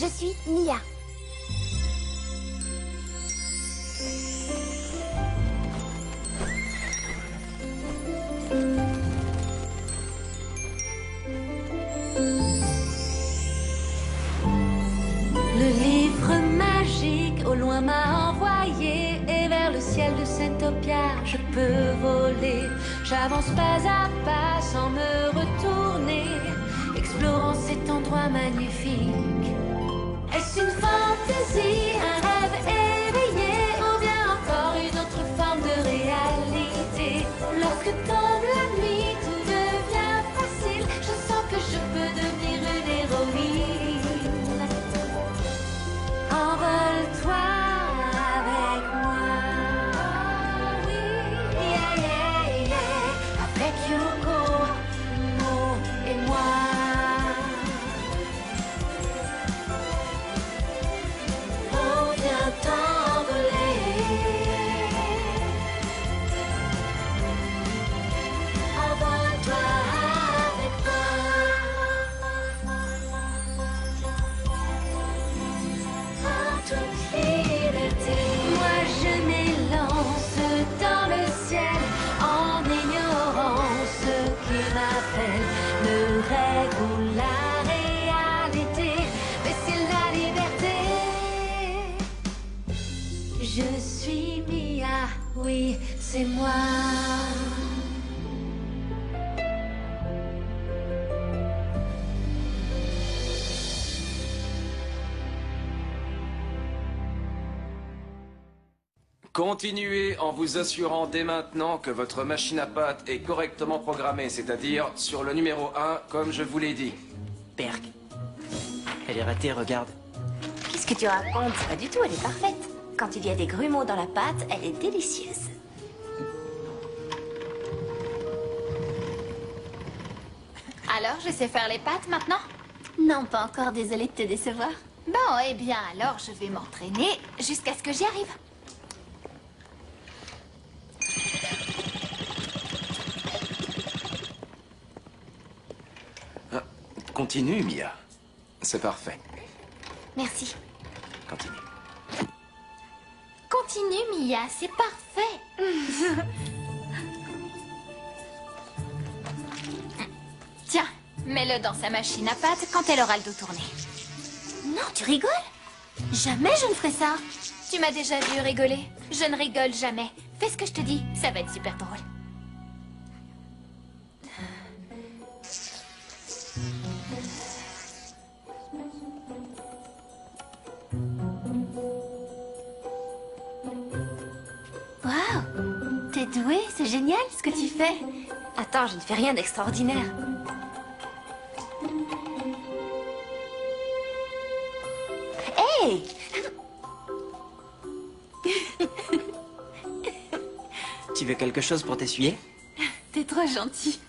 Je suis Mia. Le livre magique au loin m'a envoyé, et vers le ciel de Centopia je peux voler. J'avance pas à pas sans me retourner, explorant cet endroit magnifique. Est-ce une fantaisie, un rêve éveillé, ou bien encore une autre forme de réalité? Lorsque tombe la nuit, tout devient facile. Je sens que je peux devenir une héroïne. Envole-toi avec moi. Oui, yeah, yeah, yeah. Avec Yoko, Mo et moi. On vient t'envoler. Envole-toi avec moi. En toute liberté. Moi je m'élance dans le ciel en ignorant ce qui m'appelle. Le rêve ou la réalité, mais c'est la liberté. Je suis Mia, oui, c'est moi. Continuez en vous assurant dès maintenant que votre machine à pâte est correctement programmée, c'est-à-dire sur le numéro 1, comme je vous l'ai dit. Berk. Elle est ratée, regarde. Qu'est-ce que tu racontes? Pas du tout, elle est parfaite. Quand il y a des grumeaux dans la pâte, elle est délicieuse. Alors, je sais faire les pâtes maintenant? Non, pas encore, désolée de te décevoir. Bon, eh bien, alors je vais m'entraîner jusqu'à ce que j'y arrive. Continue, Mia. C'est parfait. Merci. Continue. Continue, Mia, c'est parfait. Tiens, mets-le dans sa machine à pâte quand elle aura le dos tourné. Non, tu rigoles? Jamais je ne ferai ça. Tu m'as déjà vu rigoler. Je ne rigole jamais. Fais ce que je te dis, ça va être super drôle. Waouh, t'es douée, c'est génial ce que tu fais. Attends, je ne fais rien d'extraordinaire. Hey! Tu veux quelque chose pour t'essuyer? T'es trop gentil.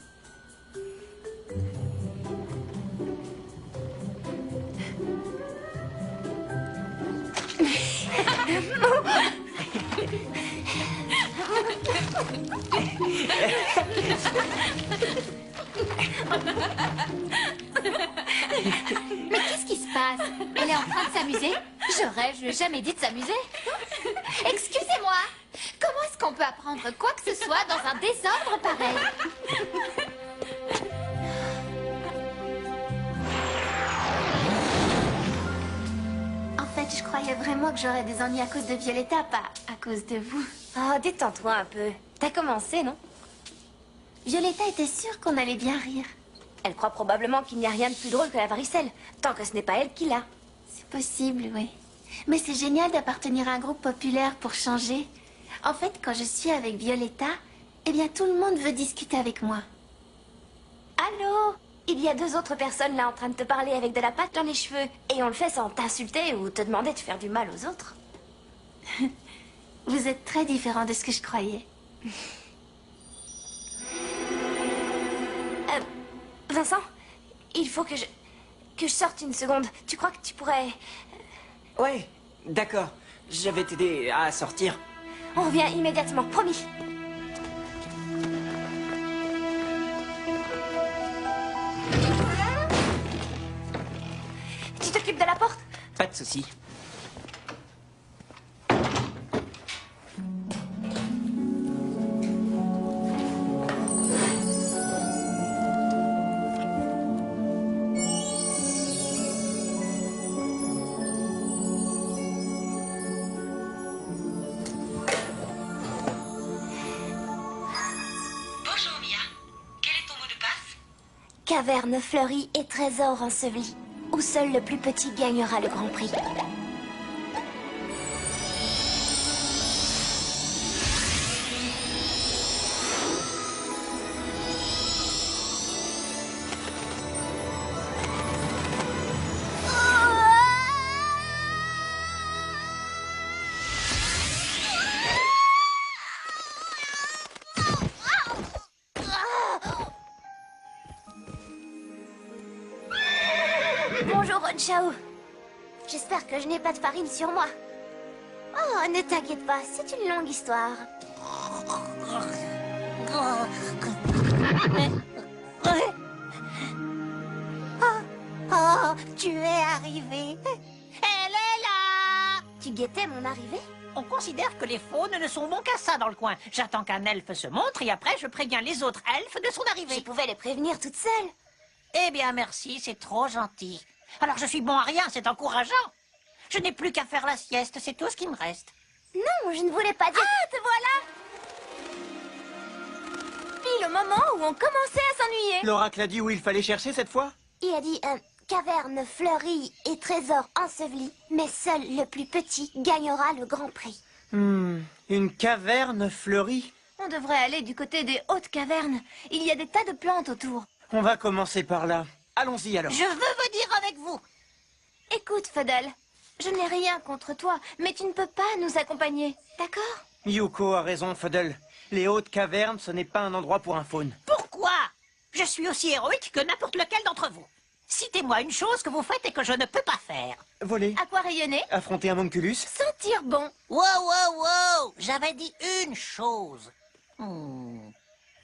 Mais qu'est-ce qui se passe? Elle est en train de s'amuser? Je rêve, je lui ai jamais dit de s'amuser. Excusez-moi, comment est-ce qu'on peut apprendre quoi que ce soit dans un désordre pareil? En fait, je croyais vraiment que j'aurais des ennuis à cause de Violetta, pas à cause de vous. Oh, détends-toi un peu. T'as commencé, non? Violetta était sûre qu'on allait bien rire. Elle croit probablement qu'il n'y a rien de plus drôle que la varicelle, tant que ce n'est pas elle qui l'a. C'est possible, oui. Mais c'est génial d'appartenir à un groupe populaire pour changer. En fait, quand je suis avec Violetta, eh bien tout le monde veut discuter avec moi. Allô? Il y a deux autres personnes là en train de te parler avec de la pâte dans les cheveux. Et on le fait sans t'insulter ou te demander de faire du mal aux autres. Vous êtes très différent de ce que je croyais. Vincent, il faut que je sorte une seconde. Tu crois que tu pourrais... Ouais, d'accord. Je vais t'aider à sortir. On revient immédiatement, promis. Tu t'occupes de la porte? Pas de souci. Bonjour Mia, quel est ton mot de passe? Caverne fleurie et trésor enseveli, où seul le plus petit gagnera le grand prix. Bonjour, Ronchao. J'espère que je n'ai pas de farine sur moi. Oh, ne t'inquiète pas, c'est une longue histoire. Oh, tu es arrivée. Elle est là. Tu guettais mon arrivée? On considère que les faunes ne sont bons qu'à ça dans le coin. J'attends qu'un elfe se montre et après je préviens les autres elfes de son Je arrivée. pouvais les prévenir toute seule. Eh bien merci, c'est trop gentil. Alors je suis bon à rien, c'est encourageant. Je n'ai plus qu'à faire la sieste, c'est tout ce qui me reste. Non, je ne voulais pas dire... Ah, te voilà! Pile au moment où on commençait à s'ennuyer. L'oracle a dit où il fallait chercher cette fois? Il a dit caverne fleurie et trésor enseveli, mais seul le plus petit gagnera le grand prix. Une caverne fleurie? On devrait aller du côté des hautes cavernes. Il y a des tas de plantes autour. On va commencer par là. Allons-y alors. Je veux venir avec vous. Écoute, Fodel, je n'ai rien contre toi, mais tu ne peux pas nous accompagner, d'accord? Yuko a raison, Fuddle. Les hautes cavernes, ce n'est pas un endroit pour un faune. Pourquoi? Je suis aussi héroïque que n'importe lequel d'entre vous. Citez-moi une chose que vous faites et que je ne peux pas faire. Voler, À quoi rayonner? affronter un homunculus. Sentir bon. Wow. J'avais dit une chose.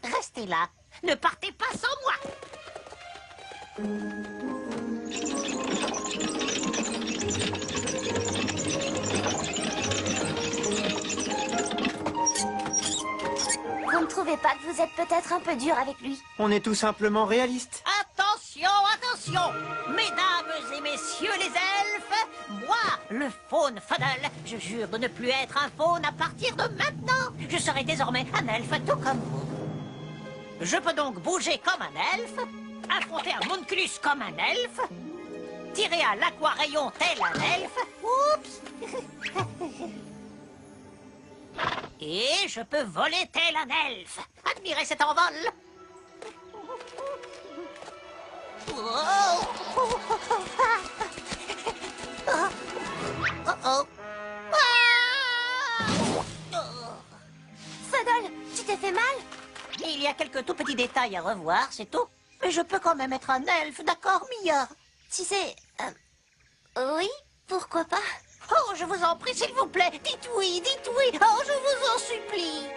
Restez là. Ne partez pas sans moi. Vous ne trouvez pas que vous êtes peut-être un peu dur avec lui? On est tout simplement réalistes. Attention. Mesdames et messieurs les elfes, moi, le faune Fuddle, je jure de ne plus être un faune à partir de maintenant. Je serai désormais un elfe tout comme vous. Je peux donc bouger comme un elfe, affronter un homunculus comme un elfe, tirer à l'aquarayon tel un elfe. Oups. Et je peux voler tel un elfe. Admirez cet envol. Fodel, tu t'es fait mal? Il y a quelques tout petits détails à revoir, c'est tout. Mais je peux quand même être un elfe, d'accord, Mia? Tu sais... oui, pourquoi pas? Oh, je vous en prie, s'il vous plaît, dites oui. Oh, je vous en supplie.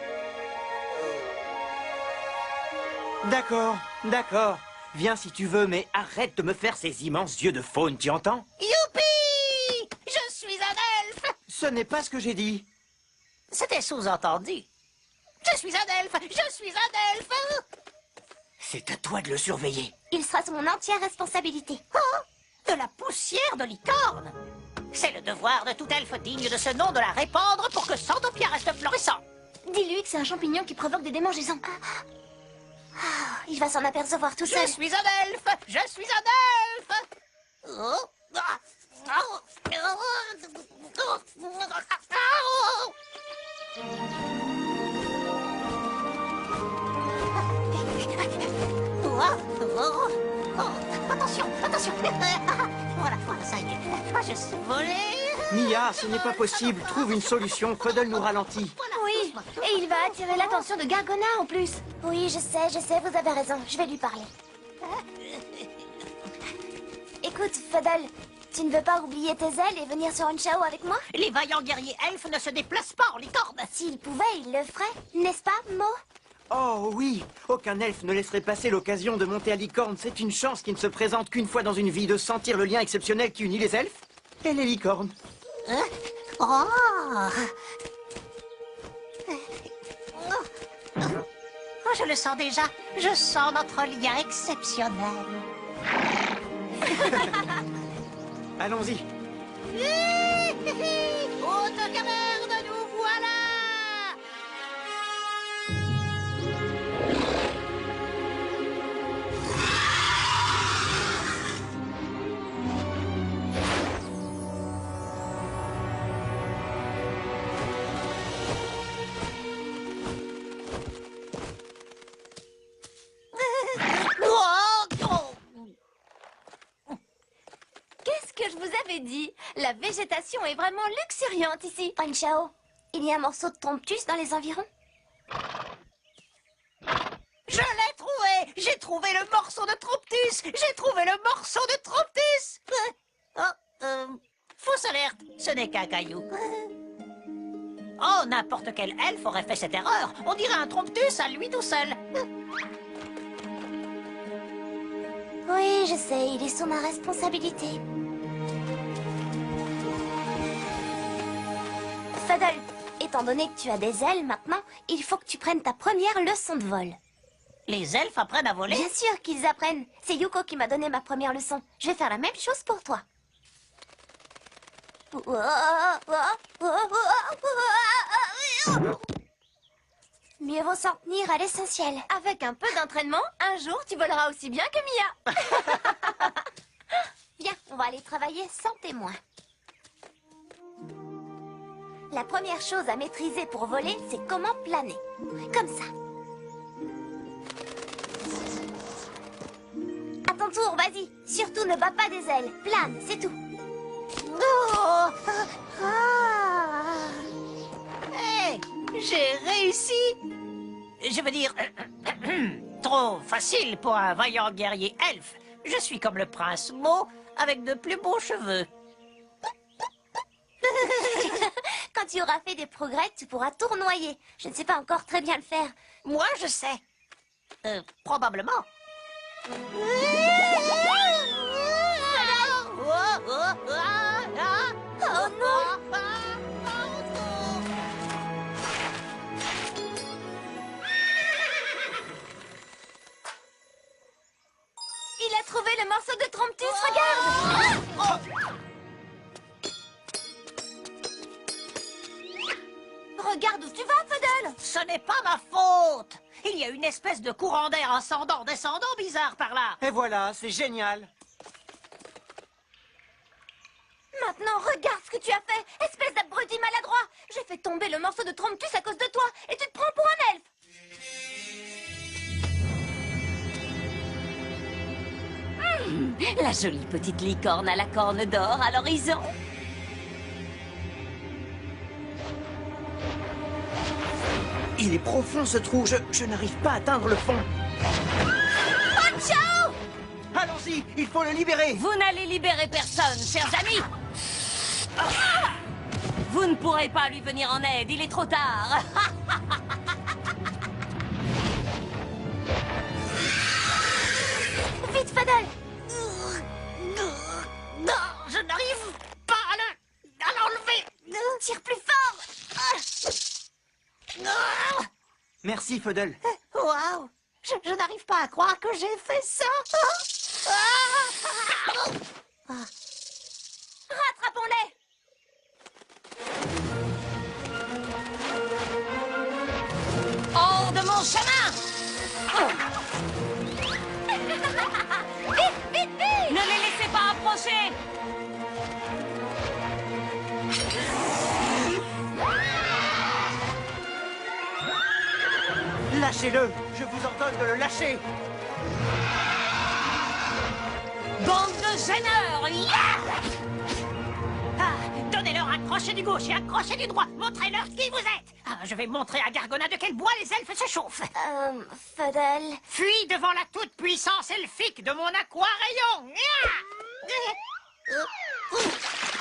D'accord. Viens si tu veux, mais arrête de me faire ces immenses yeux de faune, tu entends? Youpi! Je suis un elfe! Ce n'est pas ce que j'ai dit. C'était sous-entendu. Je suis un elfe! C'est à toi de le surveiller. Il sera sous mon entière responsabilité. Oh, de la poussière de licorne! C'est le devoir de tout elfe digne de ce nom de la répandre pour que Santopia reste florissant. Dis-lui que c'est un champignon qui provoque des démangeaisons. Il va s'en apercevoir tout seul. Je suis un elfe! Attention. Voilà, ça y est. Je suis volé. Mia, ce n'est pas possible. Trouve une solution. Fuddle nous ralentit. Oui, et il va attirer l'attention de Gargona en plus. Oui, je sais, vous avez raison. Je vais lui parler. Écoute, Fuddle, tu ne veux pas oublier tes ailes et venir sur Ronchao avec moi? Les vaillants guerriers elfes ne se déplacent pas en licorne. S'il pouvait, il le ferait, n'est-ce pas, Mo? Oh oui, aucun elfe ne laisserait passer l'occasion de monter à licorne. C'est une chance qui ne se présente qu'une fois dans une vie, de sentir le lien exceptionnel qui unit les elfes. Et les licornes? Hein? Oh! Oh, je le sens déjà. Je sens notre lien exceptionnel. Allons-y. Haute caverne, nous voilà! Qu'est-ce que je vous avais dit? La végétation est vraiment luxuriante ici. Panchao, il y a un morceau de tromptus dans les environs? Je l'ai trouvé! J'ai trouvé le morceau de Tromptus! J'ai trouvé le morceau de Tromptus! Fausse alerte, ce n'est qu'un caillou. Oh, n'importe quel elfe aurait fait cette erreur. On dirait un Tromptus à lui tout seul. Oui, je sais, il est sous ma responsabilité. Fuddle, étant donné que tu as des ailes maintenant, il faut que tu prennes ta première leçon de vol. Les elfes apprennent à voler? Bien sûr qu'ils apprennent. C'est Yuko qui m'a donné ma première leçon. Je vais faire la même chose pour toi. Mieux vaut s'en tenir à l'essentiel. Avec un peu d'entraînement, un jour tu voleras aussi bien que Mia. Viens, on va aller travailler sans témoin. La première chose à maîtriser pour voler, c'est comment planer. Comme ça. À ton tour, vas-y. Surtout ne bats pas des ailes. Plane, c'est tout. Hey, j'ai réussi! Je veux dire, trop facile pour un vaillant guerrier elfe. Je suis comme le prince Mo avec de plus beaux cheveux. Quand tu auras fait des progrès, tu pourras tournoyer. Je ne sais pas encore très bien le faire. Moi, je sais. Probablement. Oh non! Il a trouvé le morceau de Tromptus, regarde! Regarde où tu vas, Fuddle! Ce n'est pas ma faute. Il y a une espèce de courant d'air ascendant-descendant bizarre par là. Et voilà, c'est génial. Maintenant, regarde ce que tu as fait, espèce d'abruti maladroit! J'ai fait tomber le morceau de Tromptus à cause de toi, et tu te prends pour un elfe! La jolie petite licorne à la corne d'or à l'horizon. Il est profond ce trou, je n'arrive pas à atteindre le fond. Panchao! Allons-y, il faut le libérer. Vous n'allez libérer personne, chers amis. Vous ne pourrez pas lui venir en aide, il est trop tard. Vite, Fuddle! Non, je n'arrive pas à l'enlever. Tire plus fort! Merci, Fuddle. Waouh! Je n'arrive pas à croire que j'ai fait ça. Rattrapons-les! Hors de mon chemin! Vite, vite, vite! Ne les laissez pas approcher! Lâchez-le, je vous ordonne de le lâcher. Bande de gêneurs! Donnez-leur un crochet du gauche et un crochet du droit. Montrez-leur qui vous êtes. Je vais montrer à Gargona de quel bois les elfes se chauffent. Fuddle... Fuis devant la toute-puissance elfique de mon aquarayon.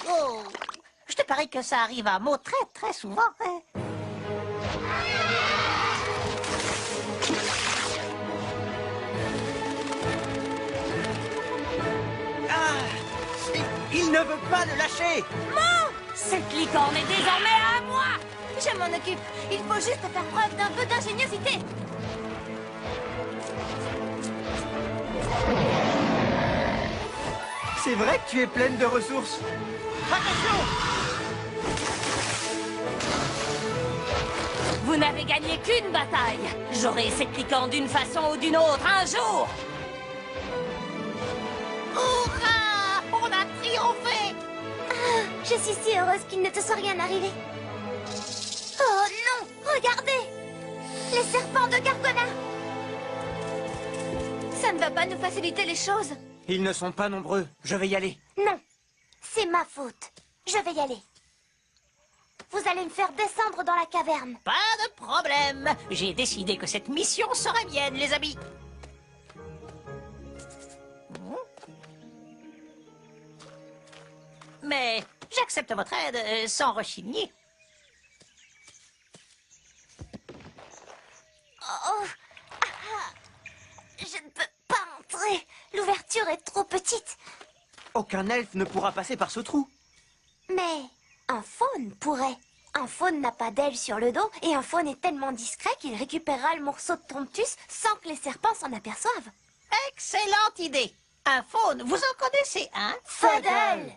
Oh. Je te parie que ça arrive à Mo très très souvent. Il Il ne veut pas le lâcher. Cette licorne est désormais à moi. Je m'en occupe. Il faut juste faire preuve d'un peu d'ingéniosité. C'est vrai que tu es pleine de ressources. Attention! Vous n'avez gagné qu'une bataille. J'aurai cette licorne d'une façon ou d'une autre un jour. Hurrah! On a triomphé! Je suis si heureuse qu'il ne te soit rien arrivé. Oh non! Regardez! Les serpents de Gargona! Ça ne va pas nous faciliter les choses. Ils ne sont pas nombreux. Je vais y aller. Non, c'est ma faute. Je vais y aller. Vous allez me faire descendre dans la caverne. Pas de problème. J'ai décidé que cette mission serait mienne, les amis. Mais j'accepte votre aide sans rechigner. Oh, ah, je ne peux pas entrer. L'ouverture est trop petite. Aucun elfe ne pourra passer par ce trou. Mais un faune pourrait. Un faune n'a pas d'ailes sur le dos et un faune est tellement discret qu'il récupérera le morceau de Tromptus sans que les serpents s'en aperçoivent. Excellente idée. Un faune, vous en connaissez un? Fuddle!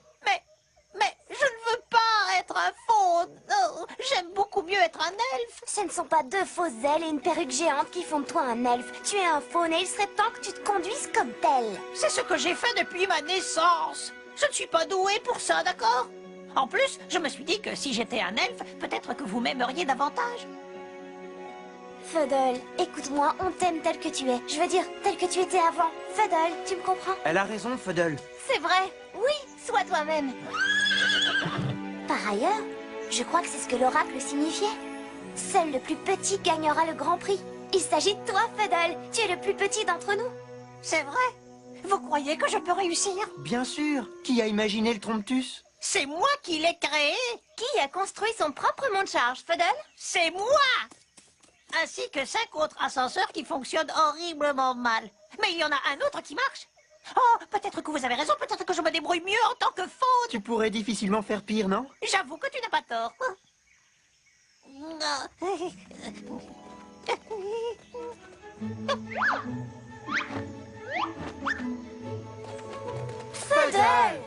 Mais je ne veux pas être un faune. Oh, j'aime beaucoup mieux être un elfe. Ce ne sont pas deux fausses ailes et une perruque géante qui font de toi un elfe. Tu es un faune et il serait temps que tu te conduises comme tel. C'est ce que j'ai fait depuis ma naissance. Je ne suis pas doué pour ça, d'accord? En plus, je me suis dit que si j'étais un elfe, peut-être que vous m'aimeriez davantage. Fuddle, écoute-moi, on t'aime tel que tu es. Je veux dire, tel que tu étais avant. Fuddle, tu me comprends? Elle a raison, Fuddle. C'est vrai. Oui, sois toi-même. Par ailleurs, je crois que c'est ce que l'oracle signifiait. Seul le plus petit gagnera le grand prix. Il s'agit de toi, Fuddle. Tu es le plus petit d'entre nous. C'est vrai? Vous croyez que je peux réussir? Bien sûr. Qui a imaginé le Tromptus? C'est moi qui l'ai créé. Qui a construit son propre mont de charge, Fuddle? C'est moi! Ainsi que 5 autres ascenseurs qui fonctionnent horriblement mal. Mais il y en a un autre qui marche. Oh, peut-être que vous avez raison, peut-être que je me débrouille mieux en tant que faune. Tu pourrais difficilement faire pire, non? J'avoue que tu n'as pas tort. Fuddle!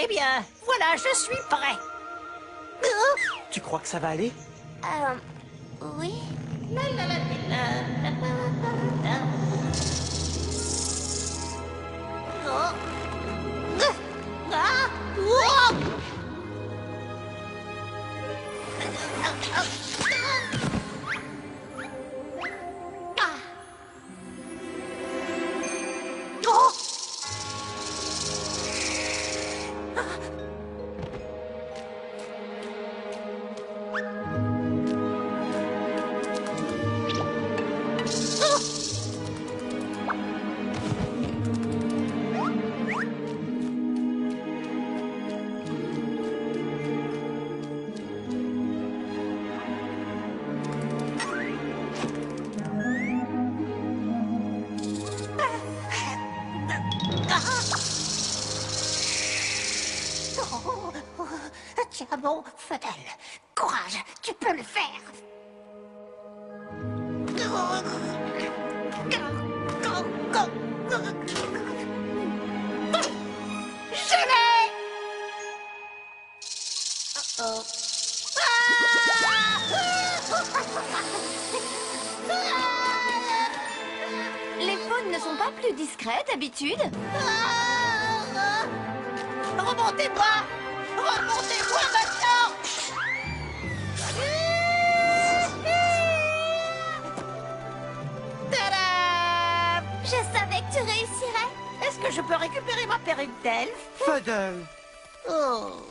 Eh bien, voilà, je suis prêt. Tu crois que ça va aller? Oui. Tiens bon, Fuddle. Courage, tu peux le faire. Je l'ai! Oh. Les faunes ne sont pas plus discrètes d'habitude. Remontez-moi! Remontez-moi maintenant! Tadam! Je savais que tu réussirais. Est-ce que je peux récupérer ma perruque d'elfe? Fuddle! Oh.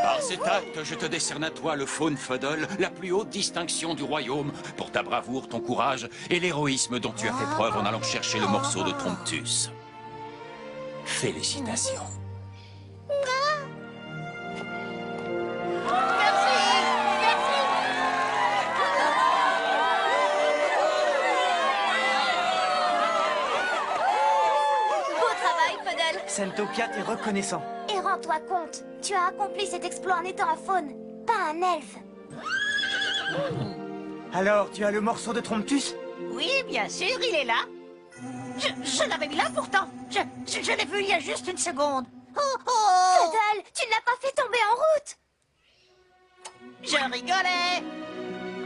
Par ces cet acte, je te décerne à toi le Faune Fuddle, la plus haute distinction du royaume, pour ta bravoure, ton courage et l'héroïsme dont tu as fait preuve en allant chercher le morceau de Tromptus. Félicitations. Santopia t'est reconnaissant. Et rends-toi compte, tu as accompli cet exploit en étant un faune, pas un elfe. Alors, tu as le morceau de Tromptus? Oui, bien sûr, il est là. Je l'avais mis là pourtant. Je l'ai vu il y a juste une seconde. Oh oh! Fuddle, tu ne l'as pas fait tomber en route. Je rigolais.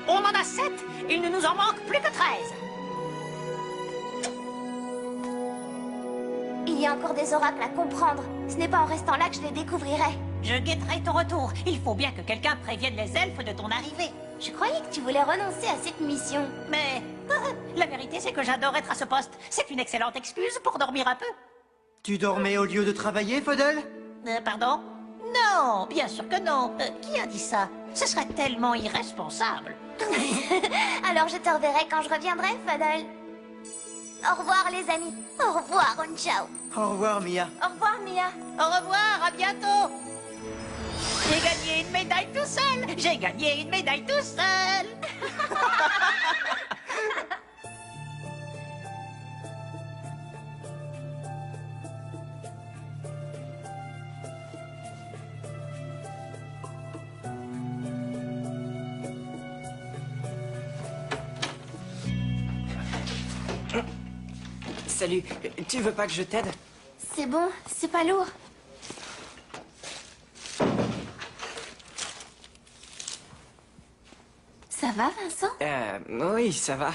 On en a 7. Il ne nous en manque plus que 13. Il y a encore des oracles à comprendre. Ce n'est pas en restant là que je les découvrirai. Je guetterai ton retour. Il faut bien que quelqu'un prévienne les elfes de ton arrivée. Je croyais que tu voulais renoncer à cette mission. Mais la vérité, c'est que j'adore être à ce poste. C'est une excellente excuse pour dormir un peu. Tu dormais au lieu de travailler, Fuddle? Pardon? Non, bien sûr que non. Qui a dit ça? Ce serait tellement irresponsable. Alors je te reverrai quand je reviendrai, Fuddle. Au revoir, les amis. Au revoir, Unchao. Au revoir, Mia. Au revoir, Mia. Au revoir, à bientôt. J'ai gagné une médaille tout seul. J'ai gagné une médaille tout seul. Salut, tu veux pas que je t'aide? C'est bon, c'est pas lourd. Ça va, Vincent? Oui, ça va.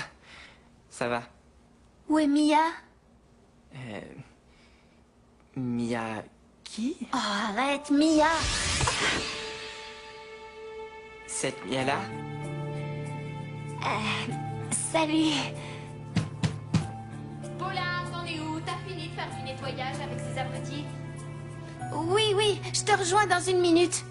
Ça va. Où est Mia? Mia... qui? Oh, arrête, Mia. Cette Mia-là? Salut. Paulin, t'en es où? T'as fini de faire du nettoyage avec ces abrutis? Oui, je te rejoins dans une minute.